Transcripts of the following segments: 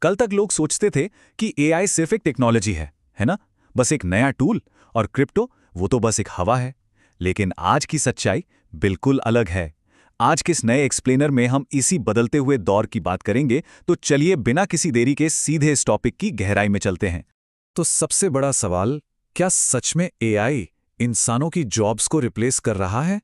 कल तक लोग सोचते थे कि एआई सिर्फ एक टेक्नोलॉजी है ना? बस एक नया टूल। और क्रिप्टो वो तो बस एक हवा है। लेकिन आज की सच्चाई बिल्कुल अलग है। आज के इस नए एक्सप्लेनर में हम इसी बदलते हुए दौर की बात करेंगे, तो चलिए बिना किसी देरी के सीधे इस टॉपिक की गहराई में चलते हैं। तो सबसे बड़ा सवाल, क्या सच में एआई इंसानों की जॉब्स को रिप्लेस कर रहा है?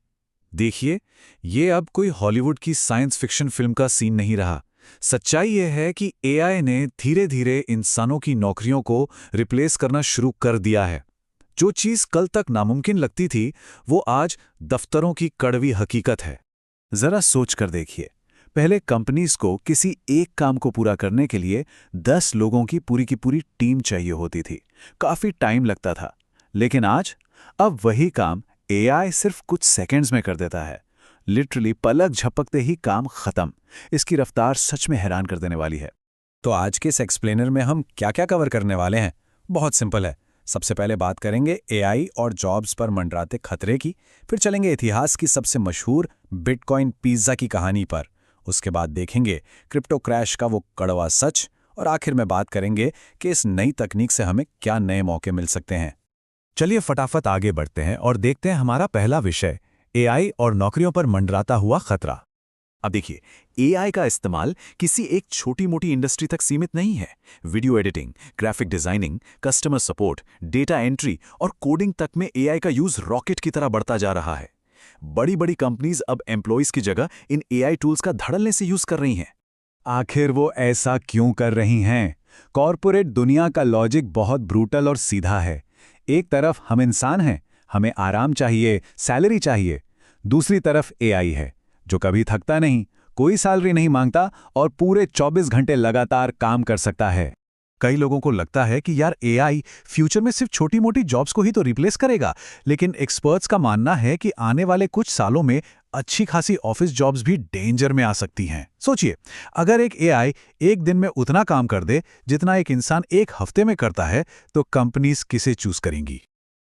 देखिए, ये अब कोई हॉलीवुड की साइंस फिक्शन फिल्म का सीन नहीं रहा। सच्चाई यह है कि एआई ने धीरे धीरे इंसानों की नौकरियों को रिप्लेस करना शुरू कर दिया है। जो चीज़ कल तक नामुमकिन लगती थी, वो आज दफ्तरों की कड़वी हकीकत है। जरा सोच कर देखिए, पहले कंपनीज को किसी एक काम को पूरा करने के लिए 10 लोगों की पूरी टीम चाहिए होती थी। काफी टाइम लगता था। लेकिन आज अब वही काम एआई सिर्फ कुछ सेकंड्स में कर देता है। लिटरली पलक झपकते ही काम खत्म। इसकी रफ्तार सच में हैरान कर देने वाली है। तो आज के इस एक्सप्लेनर में हम क्या क्या कवर करने वाले हैं? बहुत सिंपल है। सबसे पहले बात करेंगे एआई और जॉब्स पर मंडराते खतरे की, फिर चलेंगे इतिहास की सबसे मशहूर बिटकॉइन पिज्जा की कहानी पर। उसके बाद देखेंगे क्रिप्टो क्रैश का वो कड़वा सच, और आखिर में बात करेंगे कि इस नई तकनीक से हमें क्या नए मौके मिल सकते हैं। चलिए फटाफट आगे बढ़ते हैं और देखते हैं हमारा पहला विषय, एआई और नौकरियों पर मंडराता हुआ खतरा। अब देखिए, एआई का इस्तेमाल किसी एक छोटी मोटी इंडस्ट्री तक सीमित नहीं है। Video editing, graphic designing, customer support, data entry और कोडिंग तक में एआई का यूज रॉकेट की तरह बढ़ता जा रहा है। बड़ी बड़ी कंपनीज अब एम्प्लॉइज की जगह इन एआई टूल्स का धड़ल्ले से यूज कर रही हैं। आखिर वो ऐसा क्यों कर रही हैं? कॉर्पोरेट दुनिया का लॉजिक बहुत ब्रूटल और सीधा है। एक तरफ हम इंसान हैं, हमें आराम चाहिए, सैलरी चाहिए। दूसरी तरफ एआई है जो कभी थकता नहीं, कोई सैलरी नहीं मांगता और पूरे 24 घंटे लगातार काम कर सकता है। कई लोगों को लगता है कि यार एआई फ्यूचर में सिर्फ छोटी मोटी जॉब्स को ही तो रिप्लेस करेगा, लेकिन एक्सपर्ट्स का मानना है कि आने वाले कुछ सालों में अच्छी खासी ऑफिस जॉब्स भी डेंजर में आ सकती हैं। सोचिए, अगर एक एआई एक दिन में उतना काम कर दे जितना एक इंसान एक हफ्ते में करता है, तो कंपनीज किसे चूज करेंगी?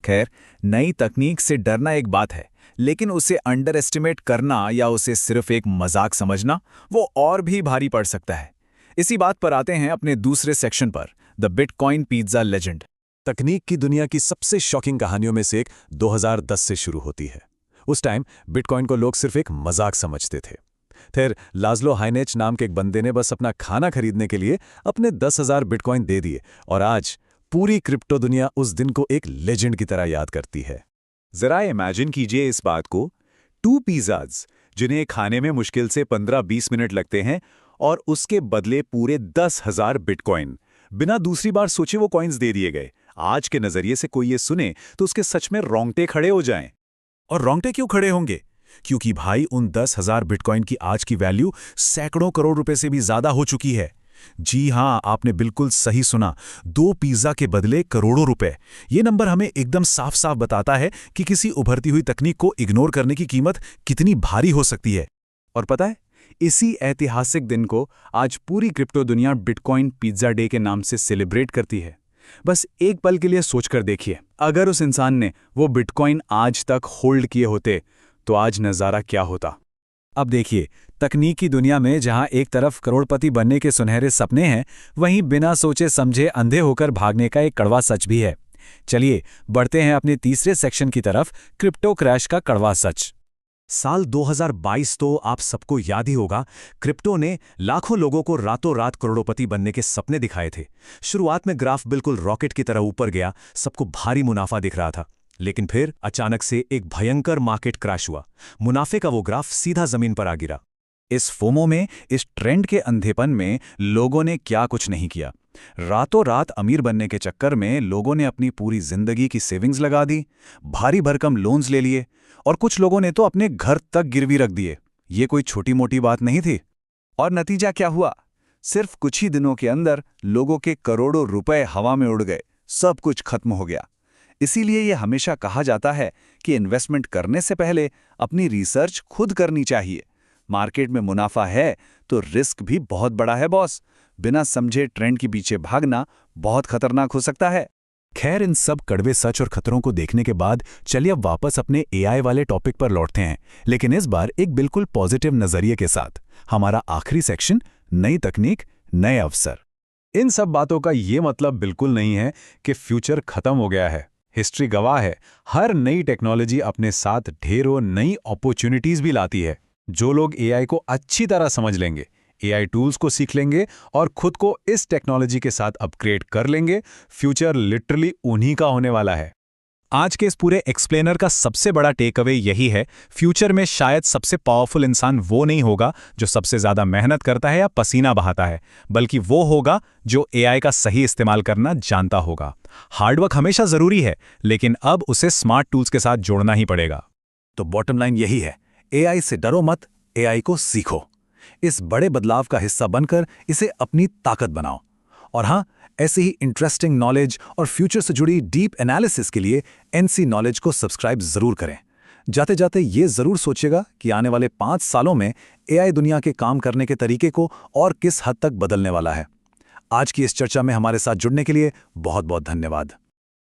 खैर, नई तकनीक से डरना एक बात है, लेकिन उसे अंडर एस्टिमेट करना या उसे सिर्फ एक मजाक समझना, वो और भी भारी पड़ सकता है। इसी बात पर आते हैं अपने दूसरे सेक्शन पर, द बिटकॉइन पिज्जा लेजेंड। तकनीक की दुनिया की सबसे शॉकिंग कहानियों में से एक 2010 से शुरू होती है। उस टाइम बिटकॉइन को लोग सिर्फ एक मजाक समझते थे। फिर लाज़लो हाइनेच नाम के एक बंदे ने बस अपना खाना खरीदने के लिए अपने 10,000 बिटकॉइन दे दिए, और आज पूरी क्रिप्टो दुनिया उस दिन को एक लेजेंड की तरह याद करती है। जरा इमेजिन कीजिए इस बात को, 2 पिज़्ज़ाज जिन्हें खाने में मुश्किल से 15-20 मिनट लगते हैं, और उसके बदले पूरे 10,000 बिटकॉइन। बिना दूसरी बार सोचे वो कॉइन्स दे दिए गए। आज के नजरिए से कोई ये सुने तो उसके सच में रोंगटे खड़े हो जाएं। और रोंगटे क्यों खड़े होंगे? क्योंकि भाई उन 10,000 बिटकॉइन की आज की वैल्यू सैकड़ों करोड़ रुपए से भी ज्यादा हो चुकी है। जी हां, आपने बिल्कुल सही सुना, 2 पिज्जा के बदले करोड़ों रुपए। ये नंबर हमें एकदम साफ साफ बताता है कि किसी उभरती हुई तकनीक को इग्नोर करने की कीमत कितनी भारी हो सकती है। और पता है, इसी ऐतिहासिक दिन को आज पूरी क्रिप्टो दुनिया बिटकॉइन पिज्जा डे के नाम से सेलिब्रेट करती है। बस एक पल के लिए सोचकर देखिए, अगर उस इंसान ने वो बिटकॉइन आज तक होल्ड किए होते, तो आज नज़ारा क्या होता। अब देखिए, तकनीकी दुनिया में जहां एक तरफ करोड़पति बनने के सुनहरे सपने हैं, वहीं बिना सोचे समझे अंधे होकर भागने का एक कड़वा सच भी है। चलिए बढ़ते हैं अपने तीसरे सेक्शन की तरफ, क्रिप्टो क्रैश का कड़वा सच। साल 2022 तो आप सबको याद ही होगा। क्रिप्टो ने लाखों लोगों को रातों रात करोड़पति बनने के सपने दिखाए थे। शुरुआत में ग्राफ बिल्कुल रॉकेट की तरह ऊपर गया, सबको भारी मुनाफा दिख रहा था। लेकिन फिर अचानक से एक भयंकर मार्केट क्रैश हुआ। मुनाफे का वो ग्राफ सीधा जमीन पर आ गिरा। इस फोमो में, इस ट्रेंड के अंधेपन में लोगों ने क्या कुछ नहीं किया। रातों रात अमीर बनने के चक्कर में लोगों ने अपनी पूरी जिंदगी की सेविंग्स लगा दी, भारी भरकम लोन्स ले लिए, और कुछ लोगों ने तो अपने घर तक गिरवी रख दिए। ये कोई छोटी मोटी बात नहीं थी। और नतीजा क्या हुआ? सिर्फ कुछ ही दिनों के अंदर लोगों के करोड़ों रुपए हवा में उड़ गए, सब कुछ खत्म हो गया। इसीलिए ये हमेशा कहा जाता है कि इन्वेस्टमेंट करने से पहले अपनी रिसर्च खुद करनी चाहिए। मार्केट में मुनाफा है तो रिस्क भी बहुत बड़ा है बॉस। बिना समझे ट्रेंड के पीछे भागना बहुत खतरनाक हो सकता है। खैर, इन सब कड़वे सच और खतरों को देखने के बाद चलिए अब वापस अपने एआई वाले टॉपिक पर लौटते हैं, लेकिन इस बार एक बिल्कुल पॉजिटिव नजरिए के साथ। हमारा आखिरी सेक्शन, नई तकनीक, नए अवसर। इन सब बातों का ये मतलब बिल्कुल नहीं है कि फ्यूचर खत्म हो गया है। हिस्ट्री गवाह है, हर नई टेक्नोलॉजी अपने साथ ढेरों नई अपॉर्चुनिटीज भी लाती है। जो लोग एआई को अच्छी तरह समझ लेंगे, एआई टूल्स को सीख लेंगे और खुद को इस टेक्नोलॉजी के साथ अपग्रेड कर लेंगे, फ्यूचर लिटरली उन्हीं का होने वाला है। आज के इस पूरे एक्सप्लेनर का सबसे बड़ा टेक अवे यही है, फ्यूचर में शायद सबसे पावरफुल इंसान वो नहीं होगा जो सबसे ज्यादा मेहनत करता है या पसीना बहाता है, बल्कि वो होगा जो एआई का सही इस्तेमाल करना जानता होगा। हार्डवर्क हमेशा जरूरी है, लेकिन अब उसे स्मार्ट टूल्स के साथ जोड़ना ही पड़ेगा। तो बॉटम लाइन यही है, एआई से डरो मत, एआई को सीखो। इस बड़े बदलाव का हिस्सा बनकर इसे अपनी ताकत बनाओ। और हाँ, ऐसे ही इंटरेस्टिंग नॉलेज और फ्यूचर से जुड़ी डीप एनालिसिस के लिए एनसी नॉलेज को सब्सक्राइब जरूर करें। जाते जाते ये जरूर सोचिएगा कि आने वाले 5 सालों में एआई दुनिया के काम करने के तरीके को और किस हद तक बदलने वाला है। आज की इस चर्चा में हमारे साथ जुड़ने के लिए बहुत बहुत धन्यवाद।